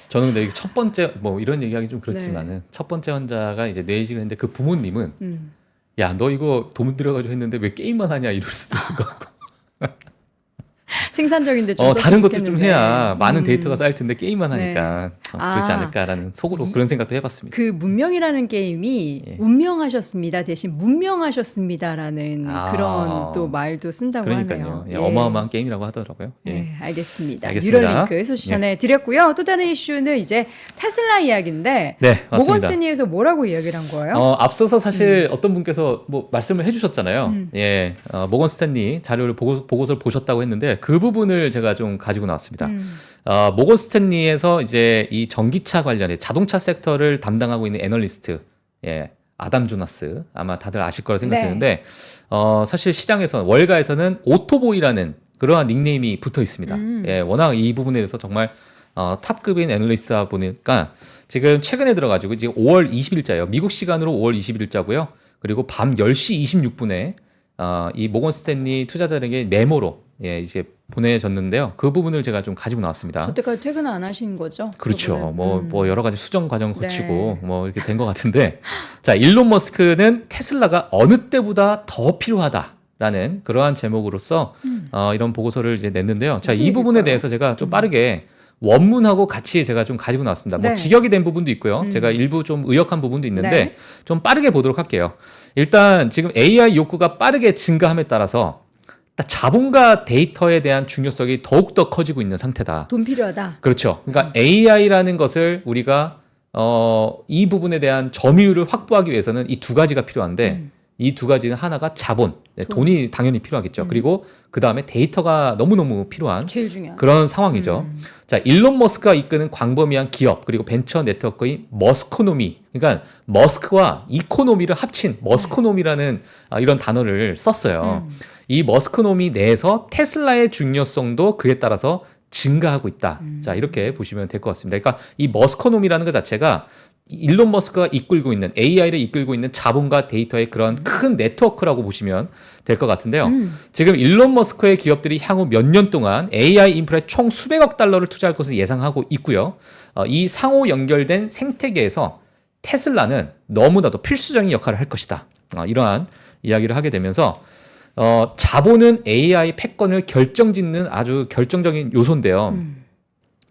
저는 근데 이게 첫 번째 뭐 이런 얘기하기 좀 그렇지만은 첫 번째 환자가 이제 뇌이식을 했는데 그 부모님은 야, 너 이거 돈 들여가지고 했는데 왜 게임만 하냐 이럴 수도 있을 것 같고. 생산적인데 좀 다른 것도 썼으면 좀 좋겠는데. 해야 많은 데이터가 쌓일 텐데 게임만 하니까 네. 그렇지 않을까라는 속으로 그런 생각도 해봤습니다. 그 문명이라는 게임이 예. 운명하셨습니다 대신 문명하셨습니다라는 아. 그런 또 말도 쓴다고 그러니까요. 하네요. 예, 어마어마한 게임이라고 하더라고요. 예. 네, 알겠습니다. 알겠습니다. 뉴럴링크 소식 전해드렸고요. 또 다른 이슈는 이제 테슬라 이야기인데 네, 맞습니다. 모건스탠리에서 뭐라고 이야기를 한 거예요? 앞서서 사실 어떤 분께서 뭐 말씀을 해주셨잖아요. 예, 모건 스탠리 자료를 보고서를 보셨다고 했는데 그 부분을 제가 좀 가지고 나왔습니다. 모건 스탠리에서 이제 이 전기차 관련해 자동차 섹터를 담당하고 있는 애널리스트, 예, 아담 조나스 아마 다들 아실 거라 생각되는데 사실 시장에서 월가에서는 오토보이라는 그러한 닉네임이 붙어 있습니다. 예, 워낙 이 부분에 대해서 정말 탑급인 애널리스트다 보니까 지금 최근에 들어가지고 지금 5월 20일자예요. 미국 시간으로 5월 20일자고요. 그리고 밤 10시 26분에 이 모건 스탠리 투자자들에게 메모로 이제 보내졌는데요. 그 부분을 제가 좀 가지고 나왔습니다. 그때까지 퇴근 안 하신 거죠? 그렇죠. 그분은? 뭐 여러 가지 수정 과정을 거치고 네. 뭐 이렇게 된 것 같은데, 자, 일론 머스크는 테슬라가 어느 때보다 더 필요하다라는 그러한 제목으로서 이런 보고서를 이제 냈는데요. 자, 이 부분에 얘기일까요? 대해서 제가 좀 빠르게 원문하고 같이 제가 좀 가지고 나왔습니다. 뭐 네. 직역이 된 부분도 있고요. 제가 일부 좀 의역한 부분도 있는데 네. 좀 빠르게 보도록 할게요. 일단 지금 AI 욕구가 빠르게 증가함에 따라서 자본과 데이터에 대한 중요성이 더욱더 커지고 있는 상태다. 돈 필요하다. 그렇죠. 그러니까 AI라는 것을 우리가 이 부분에 대한 점유율을 확보하기 위해서는 이 두 가지가 필요한데 이 두 가지는 하나가 자본, 돈이 당연히 필요하겠죠. 그리고 그 다음에 데이터가 너무너무 필요한 제일 중요한. 그런 상황이죠. 자, 일론 머스크가 이끄는 광범위한 기업 그리고 벤처 네트워크인 머스코노미, 그러니까 머스크와 이코노미를 합친 머스코노미라는 이런 단어를 썼어요. 이 머스크노미 내에서 테슬라의 중요성도 그에 따라서 증가하고 있다. 자, 이렇게 보시면 될 것 같습니다. 그러니까 이 머스코노미라는 것 자체가 일론 머스크가 이끌고 있는 AI를 이끌고 있는 자본과 데이터의 그런 큰 네트워크라고 보시면 될 것 같은데요. 지금 일론 머스크의 기업들이 향후 몇 년 동안 AI 인프라에 총 수백억 달러를 투자할 것을 예상하고 있고요. 이 상호 연결된 생태계에서 테슬라는 너무나도 필수적인 역할을 할 것이다. 이러한 이야기를 하게 되면서 자본은 AI 패권을 결정짓는 아주 결정적인 요소인데요.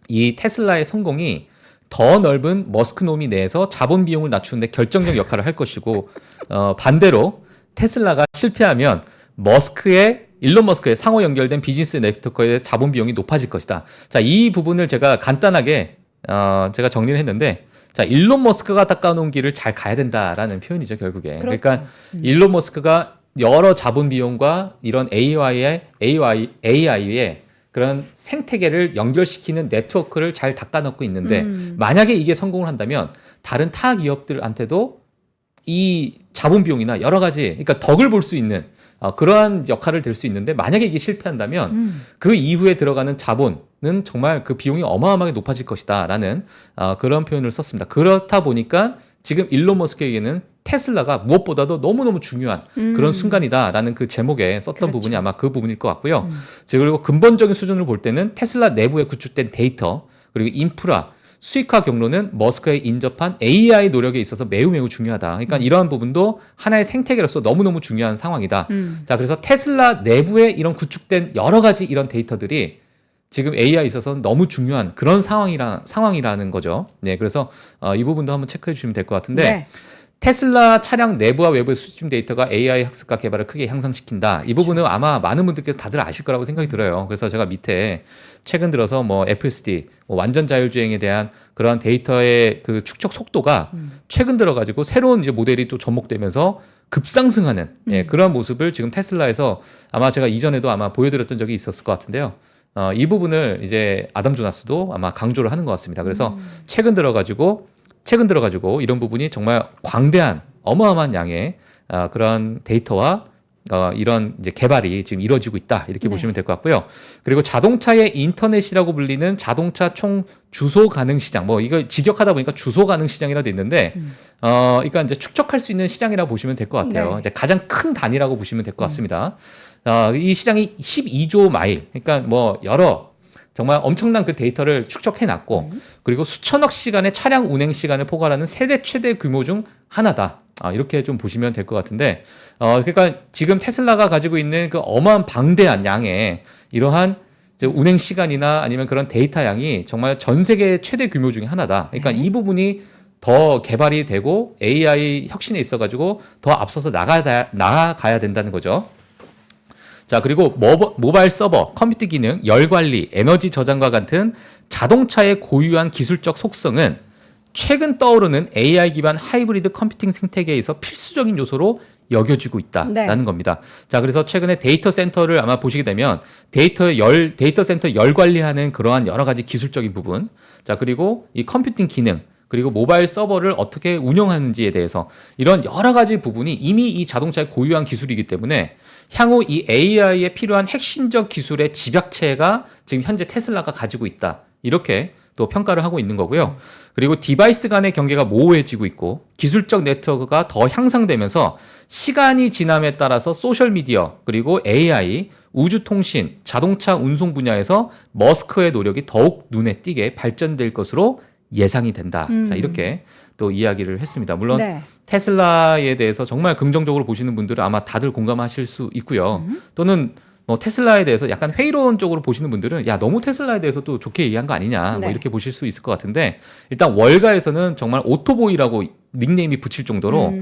이 테슬라의 성공이 더 넓은 머스크노미 내에서 자본 비용을 낮추는데 결정적 역할을 할 것이고 반대로 테슬라가 실패하면 일론 머스크의 상호 연결된 비즈니스 네트워크의 자본 비용이 높아질 것이다. 자, 이 부분을 제가 간단하게 제가 정리를 했는데, 자, 일론 머스크가 닦아놓은 길을 잘 가야 된다라는 표현이죠, 결국에. 그렇죠. 그러니까 일론 머스크가 여러 자본 비용과 이런 AI의 그런 생태계를 연결시키는 네트워크를 잘 닦아놓고 있는데 만약에 이게 성공을 한다면 다른 타 기업들한테도 이 자본 비용이나 여러 가지, 그러니까 덕을 볼 수 있는 그러한 역할을 될 수 있는데 만약에 이게 실패한다면 그 이후에 들어가는 자본은 정말 그 비용이 어마어마하게 높아질 것이다라는 그런 표현을 썼습니다. 그렇다 보니까 지금 일론 머스크에게는 테슬라가 무엇보다도 너무너무 중요한 그런 순간이다라는 그 제목에 썼던 그렇죠. 부분이 아마 그 부분일 것 같고요. 그리고 근본적인 수준을 볼 때는 테슬라 내부에 구축된 데이터 그리고 인프라 수익화 경로는 머스크에 인접한 AI 노력에 있어서 매우 중요하다. 그러니까 이러한 부분도 하나의 생태계로서 너무너무 중요한 상황이다. 자, 그래서 테슬라 내부에 이런 구축된 여러 가지 이런 데이터들이 지금 AI에 있어서는 너무 중요한 그런 상황이라는 거죠. 네, 그래서 이 부분도 한번 체크해 주시면 될 것 같은데 네. 테슬라 차량 내부와 외부의 수집 데이터가 AI 학습과 개발을 크게 향상시킨다. 이 부분은 아마 많은 분들께서 다들 아실 거라고 생각이 들어요. 그래서 제가 밑에 최근 들어서 뭐 FSD, 완전 자율주행에 대한 그러한 데이터의 그 축적 속도가 최근 들어가지고 새로운 이제 모델이 또 접목되면서 급상승하는 그러한 모습을 지금 테슬라에서 아마 제가 이전에도 아마 보여드렸던 적이 있었을 것 같은데요. 이 부분을 이제 아담 조나스도 아마 강조를 하는 것 같습니다. 그래서 최근 들어가지고 이런 부분이 정말 광대한 어마어마한 양의 그런 데이터와 이런 이제 개발이 지금 이루어지고 있다 이렇게 보시면 될 것 같고요. 그리고 자동차의 인터넷이라고 불리는 자동차 총 주소 가능 시장, 뭐 이거 직역하다 보니까 주소 가능 시장이라도 있는데, 그러니까 이제 축적할 수 있는 시장이라고 보시면 될 것 같아요. 이제 가장 큰 단위라고 보시면 될 것 같습니다. 이 시장이 12조 마일, 그러니까 뭐 여러 정말 엄청난 그 데이터를 축적해놨고 그리고 수천억 시간의 차량 운행 시간을 포괄하는 세계 최대 규모 중 하나다. 이렇게 좀 보시면 될 것 같은데 그러니까 지금 테슬라가 가지고 있는 그 어마한 방대한 양의 이러한 이제 운행 시간이나 아니면 그런 데이터 양이 정말 전 세계 최대 규모 중에 하나다. 그러니까 이 부분이 더 개발이 되고 AI 혁신에 있어가지고 더 앞서서 나아가야 된다는 거죠. 자, 그리고 모바일 서버, 컴퓨터 기능, 열 관리, 에너지 저장과 같은 자동차의 고유한 기술적 속성은 최근 떠오르는 AI 기반 하이브리드 컴퓨팅 생태계에서 필수적인 요소로 여겨지고 있다라는 겁니다. 자, 그래서 최근에 데이터 센터를 아마 보시게 되면 데이터 센터 열 관리하는 그러한 여러 가지 기술적인 부분, 자, 그리고 이 컴퓨팅 기능, 그리고 모바일 서버를 어떻게 운영하는지에 대해서 이런 여러 가지 부분이 이미 이 자동차의 고유한 기술이기 때문에 향후 이 AI에 필요한 핵심적 기술의 집약체가 지금 현재 테슬라가 가지고 있다. 이렇게 또 평가를 하고 있는 거고요. 그리고 디바이스 간의 경계가 모호해지고 있고 기술적 네트워크가 더 향상되면서 시간이 지남에 따라서 소셜미디어 그리고 AI, 우주통신, 자동차 운송 분야에서 머스크의 노력이 더욱 눈에 띄게 발전될 것으로 예상이 된다. 자, 이렇게 또 이야기를 했습니다. 물론 테슬라에 대해서 정말 긍정적으로 보시는 분들은 아마 다들 공감하실 수 있고요. 또는 뭐 테슬라에 대해서 약간 회의로운 쪽으로 보시는 분들은 야, 너무 테슬라에 대해서 또 좋게 얘기한 거 아니냐 뭐 이렇게 보실 수 있을 것 같은데 일단 월가에서는 정말 오토보이라고 닉네임이 붙일 정도로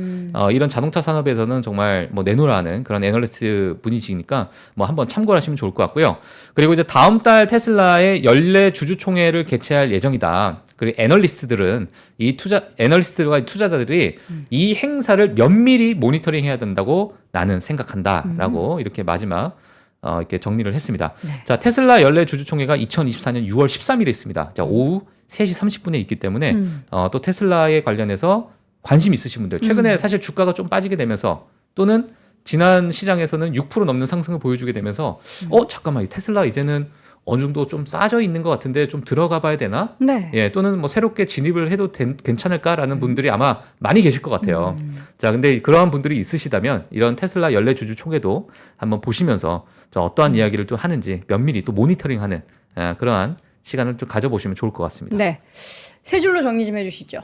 이런 자동차 산업에서는 정말 뭐 내노라는 그런 애널리스트 분이시니까 뭐 한번 참고를 하시면 좋을 것 같고요. 그리고 이제 다음 달 테슬라의 연례 주주총회를 개최할 예정이다. 그리고 애널리스트와 투자자들이 이 행사를 면밀히 모니터링해야 된다고 나는 생각한다라고 이렇게 마지막 이렇게 정리를 했습니다. 자, 테슬라 연례 주주총회가 2024년 6월 13일에 있습니다. 자, 오후 3시 30분에 있기 때문에 또 테슬라에 관련해서 관심 있으신 분들, 최근에 사실 주가가 좀 빠지게 되면서 또는 지난 시장에서는 6% 넘는 상승을 보여주게 되면서 잠깐만, 이 테슬라 이제는 어느 정도 좀 싸져 있는 것 같은데 좀 들어가 봐야 되나? 예, 또는 뭐 새롭게 진입을 해도 괜찮을까라는 분들이 아마 많이 계실 것 같아요. 자, 근데 그러한 분들이 있으시다면 이런 테슬라 연례 주주 총회도 한번 보시면서 어떠한 이야기를 또 하는지 면밀히 또 모니터링하는 그러한 시간을 좀 가져보시면 좋을 것 같습니다. 네. 세 줄로 정리 좀 해주시죠.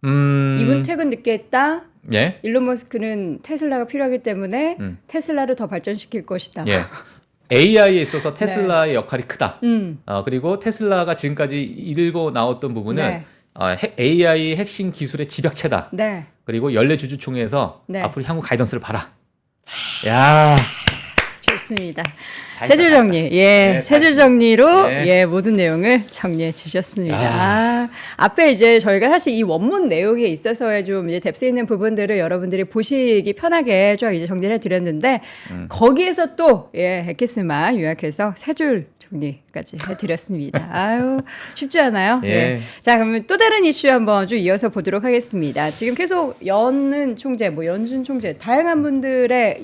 이분 퇴근 늦게 했다. 예. 일론 머스크는 테슬라가 필요하기 때문에 테슬라를 더 발전시킬 것이다. 예. AI에 있어서 테슬라의 역할이 크다. 그리고 테슬라가 지금까지 이끌고 나왔던 부분은 AI 핵심 기술의 집약체다. 그리고 연례 주주총회에서 앞으로 향후 가이던스를 봐라. 야, 좋습니다. 세 줄 정리, 세 줄 정리로 모든 내용을 정리해 주셨습니다. 앞에 이제 저희가 사실 이 원문 내용에 있어서의 좀 이제 뎁스 있는 부분들을 여러분들이 보시기 편하게 좀 이제 정리를 해드렸는데 거기에서 또 엑기스만 요약해서 세 줄 정리까지 해드렸습니다. 아유, 쉽지 않아요. 예. 네. 자, 그러면 또 다른 이슈 한번 좀 이어서 보도록 하겠습니다. 지금 계속 연은 총재, 뭐 연준 총재, 다양한 분들의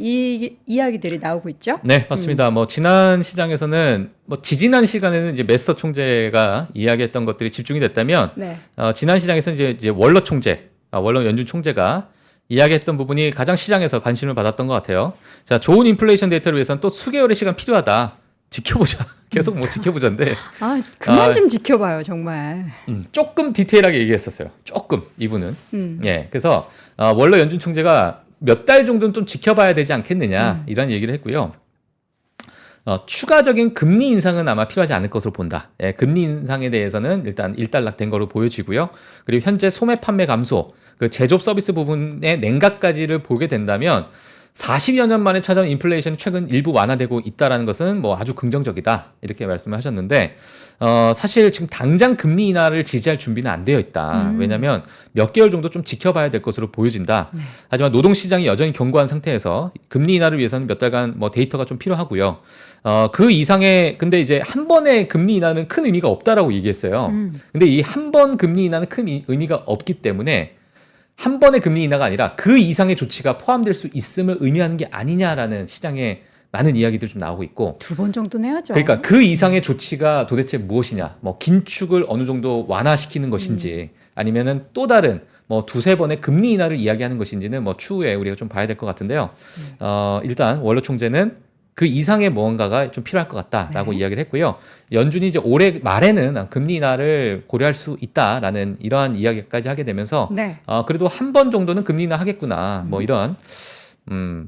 이야기들이 나오고 있죠? 네, 맞습니다. 뭐 지난 시장에서는 뭐 지지난 시간에는 이제 메스터 총재가 이야기했던 것들이 집중이 됐다면 네. 지난 시장에서는 이제 월러 총재, 월러 연준 총재가 이야기했던 부분이 가장 시장에서 관심을 받았던 것 같아요. 자, 좋은 인플레이션 데이터를 위해서는 또 수개월의 시간 필요하다. 지켜보자. 계속 뭐 지켜보자인데. 아, 그만 좀 지켜봐요, 정말. 조금 디테일하게 얘기했었어요. 조금 이분은. 예, 그래서 월러 연준 총재가 몇 달 정도는 좀 지켜봐야 되지 않겠느냐 이런 얘기를 했고요. 추가적인 금리 인상은 아마 필요하지 않을 것으로 본다. 예, 금리 인상에 대해서는 일단 일단락된 거로 보여지고요. 그리고 현재 소매 판매 감소, 그 제조업 서비스 부분의 냉각까지를 보게 된다면 40여 년 만에 찾아온 인플레이션이 최근 일부 완화되고 있다는 것은 뭐 아주 긍정적이다. 이렇게 말씀을 하셨는데 사실 지금 당장 금리 인하를 지지할 준비는 안 되어 있다. 왜냐하면 몇 개월 정도 좀 지켜봐야 될 것으로 보여진다. 하지만 노동시장이 여전히 견고한 상태에서 금리 인하를 위해서는 몇 달간 뭐 데이터가 좀 필요하고요. 그 이상의 근데 이제 한 번의 금리 인하는 큰 의미가 없다라고 얘기했어요. 근데 이 한 번 금리 인하는 큰 의미가 없기 때문에 한 번의 금리 인하가 아니라 그 이상의 조치가 포함될 수 있음을 의미하는 게 아니냐라는 시장에 많은 이야기들이 좀 나오고 있고 2번 정도는 해야죠. 그러니까 그 이상의 조치가 도대체 무엇이냐 뭐 긴축을 어느 정도 완화시키는 것인지 아니면은 또 다른 뭐 2-3번의 금리 인하를 이야기하는 것인지는 뭐 추후에 우리가 좀 봐야 될 것 같은데요. 일단 월러 총재는 그 이상의 무언가가 좀 필요할 것 같다라고 이야기를 했고요. 연준이 이제 올해 말에는 금리 인하를 고려할 수 있다라는 이러한 이야기까지 하게 되면서 그래도 한 번 정도는 금리 인하 하겠구나 뭐 이런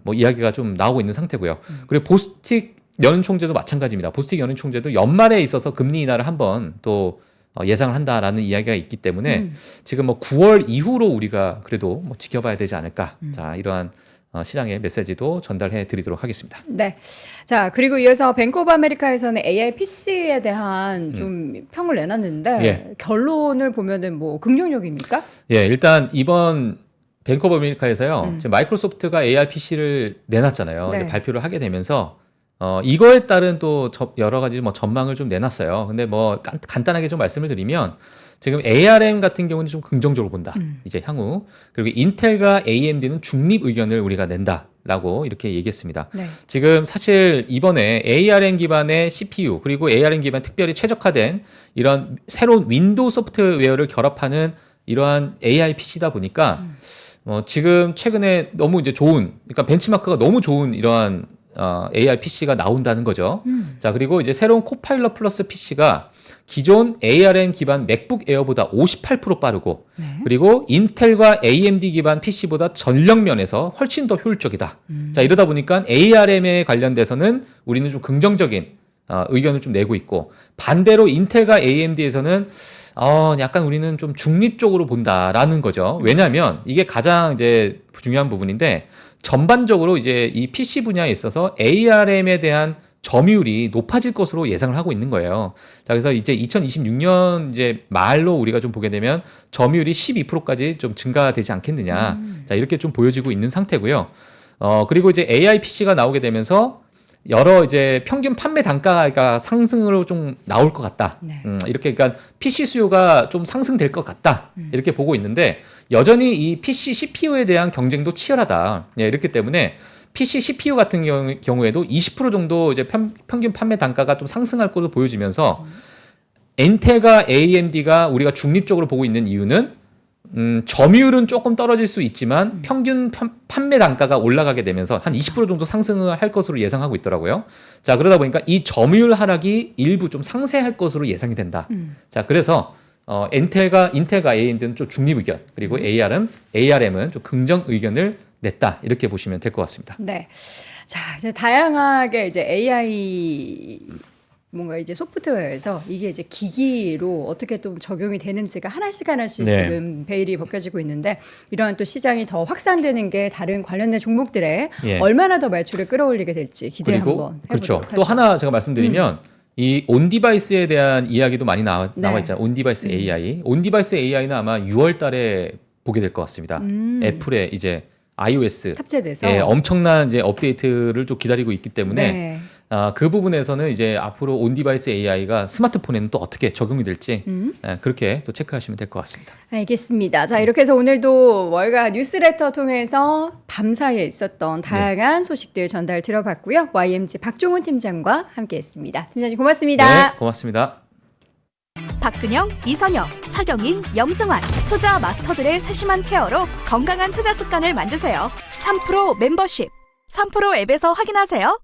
뭐 이야기가 좀 나오고 있는 상태고요. 그리고 보스틱 연은 총재도 마찬가지입니다. 보스틱 연은 총재도 연말에 있어서 금리 인하를 한번 또 예상을 한다라는 이야기가 있기 때문에 지금 뭐 9월 이후로 우리가 그래도 뭐 지켜봐야 되지 않을까. 자, 이러한 시장의 메시지도 전달해 드리도록 하겠습니다. 네. 자, 그리고 이어서 뱅크 오브 아메리카에서는 AI PC에 대한 좀 평을 내놨는데 결론을 보면은 뭐 긍정적입니까? 예, 일단 이번 뱅크 오브 아메리카에서요. 지금 마이크로소프트가 AI PC를 내놨잖아요. 네. 발표를 하게 되면서 이거에 따른 또 여러 가지 뭐 전망을 좀 내놨어요. 근데 뭐 간단하게 좀 말씀을 드리면 지금 ARM 같은 경우는 좀 긍정적으로 본다. 이제 향후. 그리고 인텔과 AMD는 중립 의견을 우리가 낸다라고 이렇게 얘기했습니다. 네. 지금 사실 이번에 ARM 기반의 CPU 그리고 ARM 기반 특별히 최적화된 이런 새로운 윈도우 소프트웨어를 결합하는 이러한 AI PC다 보니까 지금 최근에 너무 이제 좋은 그러니까 벤치마크가 너무 좋은 이러한 AI PC가 나온다는 거죠. 자, 그리고 이제 새로운 코파일럿 플러스 PC가 기존 ARM 기반 맥북 에어보다 58% 빠르고 그리고 인텔과 AMD 기반 PC보다 전력 면에서 훨씬 더 효율적이다. 자, 이러다 보니까 ARM에 관련돼서는 우리는 좀 긍정적인 의견을 좀 내고 있고 반대로 인텔과 AMD에서는 약간 우리는 좀 중립적으로 본다라는 거죠. 왜냐하면 이게 가장 이제 중요한 부분인데 전반적으로 이제 이 PC 분야에 있어서 ARM에 대한 점유율이 높아질 것으로 예상을 하고 있는 거예요. 자, 그래서 이제 2026년 이제 말로 우리가 좀 보게 되면 점유율이 12%까지 좀 증가되지 않겠느냐. 자, 이렇게 좀 보여지고 있는 상태고요. 그리고 이제 AI PC가 나오게 되면서 여러 이제 평균 판매 단가가 상승으로 좀 나올 것 같다. 이렇게 그러니까 PC 수요가 좀 상승될 것 같다. 이렇게 보고 있는데 여전히 이 PC CPU에 대한 경쟁도 치열하다. 예, 이렇기 때문에 PC CPU 같은 경우에도 20% 정도 이제 평균 판매 단가가 좀 상승할 것으로 보여지면서 인텔과 AMD가 우리가 중립적으로 보고 있는 이유는 점유율은 조금 떨어질 수 있지만 평균 판매 단가가 올라가게 되면서 한 20% 정도 상승을 할 것으로 예상하고 있더라고요. 자, 그러다 보니까 이 점유율 하락이 일부 좀 상쇄할 것으로 예상이 된다. 자, 그래서 인텔과 AMD는 좀 중립 의견, 그리고 ARM은 좀 긍정 의견을 냈다. 이렇게 보시면 될 것 같습니다. 네. 자, 이제 다양하게 이제 AI 뭔가 이제 소프트웨어에서 이게 이제 기기로 어떻게 또 적용이 되는지가 하나씩 지금 베일이 벗겨지고 있는데 이러한 또 시장이 더 확산되는 게 다른 관련된 종목들에 얼마나 더 매출을 끌어올리게 될지 기대 한번 해보도록 그렇죠. 하죠. 또 하나 제가 말씀드리면 이 온디바이스에 대한 이야기도 많이 나와 있잖아요. 온디바이스 AI. 온디바이스 AI는 아마 6월 달에 보게 될 것 같습니다. 애플의 이제 iOS 탑재돼서 엄청난 이제 업데이트를 좀 기다리고 있기 때문에 그 부분에서는 이제 앞으로 온디바이스 AI가 스마트폰에는 또 어떻게 적용이 될지 그렇게 또 체크하시면 될 것 같습니다. 알겠습니다. 자, 이렇게 해서 오늘도 월가 뉴스레터 통해서 밤사이에 있었던 다양한 소식들 전달 들어봤고요. YMG 박종훈 팀장과 함께했습니다. 팀장님 고맙습니다. 네, 고맙습니다. 박근영, 이선영, 사경인, 염승환 투자 마스터들의 세심한 케어로 건강한 투자 습관을 만드세요. 3프로 멤버십 3프로 앱에서 확인하세요.